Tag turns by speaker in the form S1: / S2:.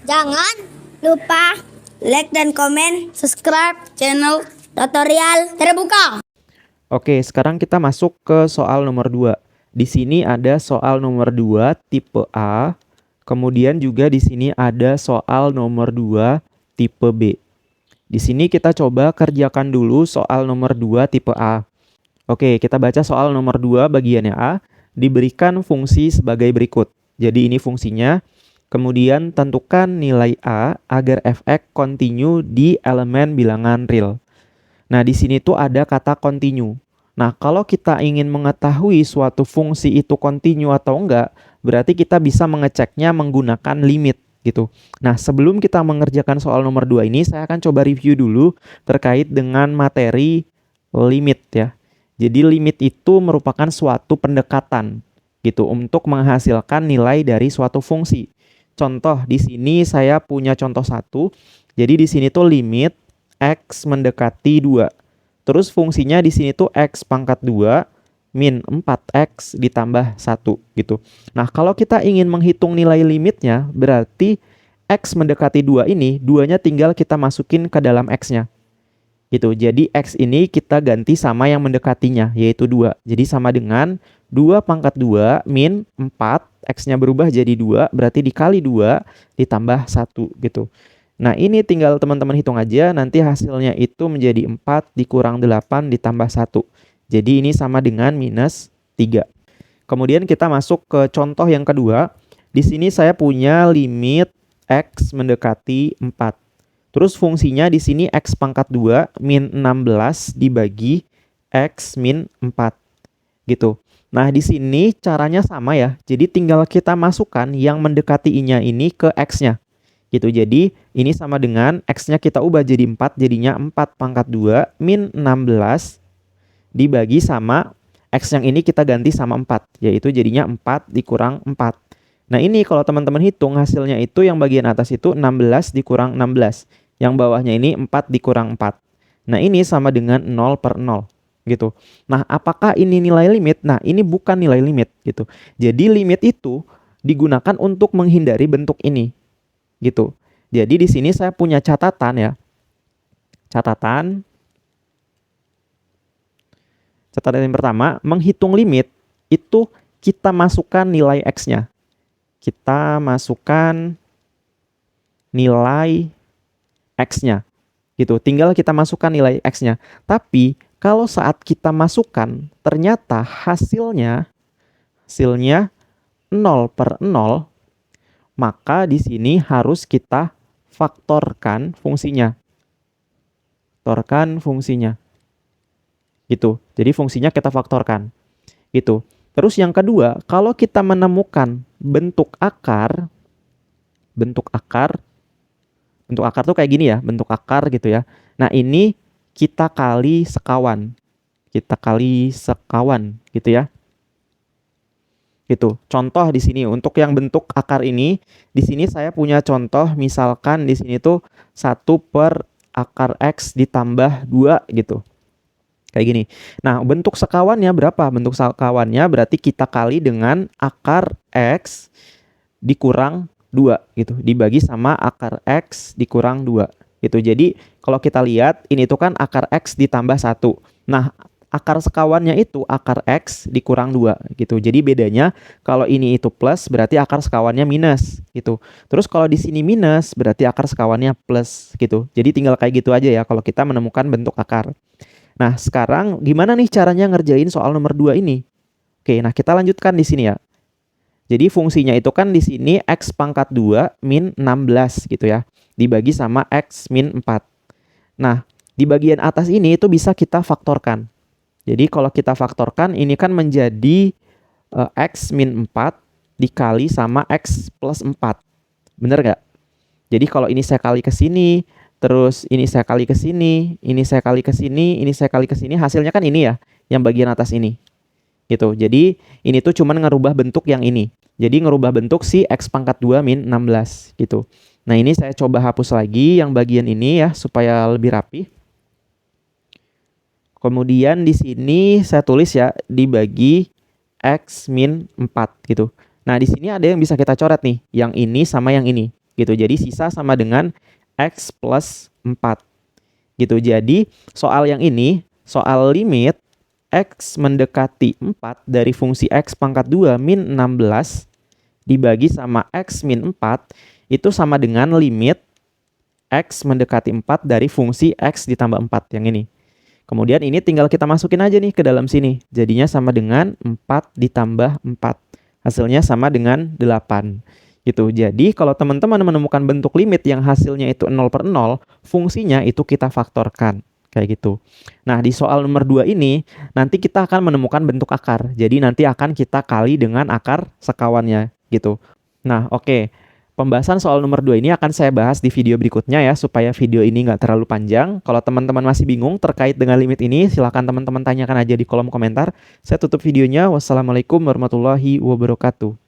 S1: Jangan lupa like dan komen, subscribe channel tutorial terbuka.
S2: Oke, sekarang kita masuk ke soal nomor 2. Di sini ada soal nomor 2 tipe A. Kemudian juga di sini ada soal nomor 2 tipe B. Di sini kita coba kerjakan dulu soal nomor 2 tipe A. Oke, kita baca soal nomor 2 bagiannya A. Diberikan fungsi sebagai berikut. Jadi ini fungsinya. Kemudian tentukan nilai A agar fx continue di elemen bilangan real. Nah, di sini tuh ada kata continue. Nah, kalau kita ingin mengetahui suatu fungsi itu continue atau enggak, berarti kita bisa mengeceknya menggunakan limit gitu. Nah, sebelum kita mengerjakan soal nomor 2 ini, saya akan coba review dulu terkait dengan materi limit ya. Jadi limit itu merupakan suatu pendekatan gitu untuk menghasilkan nilai dari suatu fungsi. Contoh di sini saya punya contoh 1. Jadi di sini tuh limit x mendekati 2. Terus fungsinya di sini tuh x pangkat 2 min 4x ditambah 1 gitu. Nah, kalau kita ingin menghitung nilai limitnya, berarti x mendekati 2 ini, 2-nya tinggal kita masukin ke dalam x-nya. Gitu. Jadi x ini kita ganti sama yang mendekatinya, yaitu 2. Jadi sama dengan 2 pangkat 2 min 4, x-nya berubah jadi 2, berarti dikali 2 ditambah 1 gitu. Nah, ini tinggal teman-teman hitung aja, nanti hasilnya itu menjadi 4 dikurang 8 ditambah 1. Jadi ini sama dengan minus 3. Kemudian kita masuk ke contoh yang kedua. Di sini saya punya limit x mendekati 4. Terus fungsinya di sini x pangkat 2 min 16 dibagi x min 4. Gitu. Nah, di sini caranya sama ya. Jadi tinggal kita masukkan yang mendekati i-nya ini ke x-nya. Gitu. Jadi ini sama dengan x-nya kita ubah jadi 4, jadinya 4 pangkat 2 min 16 dibagi sama x yang ini kita ganti sama 4, yaitu jadinya 4 dikurang 4. Nah, ini kalau teman-teman hitung hasilnya itu yang bagian atas itu 16 dikurang 16. Yang bawahnya ini 4 dikurang 4. Nah, ini sama dengan 0 per 0. Gitu. Nah, apakah ini nilai limit? Nah, ini bukan nilai limit gitu. Jadi limit itu digunakan untuk menghindari bentuk ini. Gitu. Jadi di sini saya punya catatan ya. Catatan yang pertama, menghitung limit itu kita masukkan nilai x-nya. Kita masukkan nilai x-nya. Gitu. Tinggal kita masukkan nilai x-nya. Tapi kalau saat kita masukkan ternyata hasilnya 0 per 0, maka di sini harus kita faktorkan fungsinya. Faktorkan fungsinya. Gitu. Jadi fungsinya kita faktorkan. Gitu. Terus yang kedua, kalau kita menemukan bentuk akar tuh kayak gini ya, bentuk akar gitu ya. Nah, ini kita kali sekawan. Gitu ya. Gitu. Contoh di sini untuk yang bentuk akar ini, di sini saya punya contoh misalkan di sini tuh 1 per akar x ditambah 2 gitu. Kayak gini. Nah, bentuk sekawannya berapa? Bentuk sekawannya berarti kita kali dengan akar x dikurang 2 gitu. Dibagi sama akar x dikurang 2 gitu. Jadi kalau kita lihat ini tuh kan akar x ditambah 1. Nah, akar sekawannya itu akar x dikurang 2 gitu. Jadi bedanya kalau ini itu plus berarti akar sekawannya minus gitu. Terus kalau di sini minus berarti akar sekawannya plus gitu. Jadi tinggal kayak gitu aja ya kalau kita menemukan bentuk akar. Nah, sekarang gimana nih caranya ngerjain soal nomor 2 ini? Oke, nah kita lanjutkan di sini ya. Jadi fungsinya itu kan di sini x pangkat 2 min 16 gitu ya. Dibagi sama x min 4. Nah, di bagian atas ini itu bisa kita faktorkan. Jadi kalau kita faktorkan ini kan menjadi x min 4 dikali sama x plus 4. Bener nggak? Jadi kalau ini saya kali ke sini, terus ini saya kali ke sini, ini saya kali ke sini, ini saya kali ke sini, hasilnya kan ini ya, yang bagian atas ini. Gitu. Jadi ini tuh cuman ngerubah bentuk yang ini. Jadi ngerubah bentuk si x pangkat 2 min 16 gitu. Nah, ini saya coba hapus lagi yang bagian ini ya supaya lebih rapi. Kemudian di sini saya tulis ya dibagi x min 4 gitu. Nah, di sini ada yang bisa kita coret nih, yang ini sama yang ini. gitu. Jadi sisa sama dengan X plus 4 gitu. Jadi soal yang ini, soal limit X mendekati 4 dari fungsi X pangkat 2 min 16 dibagi sama X min 4 itu sama dengan limit X mendekati 4 dari fungsi X ditambah 4 yang ini. Kemudian ini tinggal kita masukin aja nih ke dalam sini. Jadinya sama dengan 4 ditambah 4. Hasilnya sama dengan 8. Gitu. Jadi kalau teman-teman menemukan bentuk limit yang hasilnya itu 0/0, fungsinya itu kita faktorkan. Kayak gitu. Nah, di soal nomor 2 ini, nanti kita akan menemukan bentuk akar. Jadi nanti akan kita kali dengan akar sekawannya. Gitu. Nah, oke. Pembahasan soal nomor 2 ini akan saya bahas di video berikutnya ya, supaya video ini nggak terlalu panjang. Kalau teman-teman masih bingung terkait dengan limit ini, silahkan teman-teman tanyakan aja di kolom komentar. Saya tutup videonya. Wassalamualaikum warahmatullahi wabarakatuh.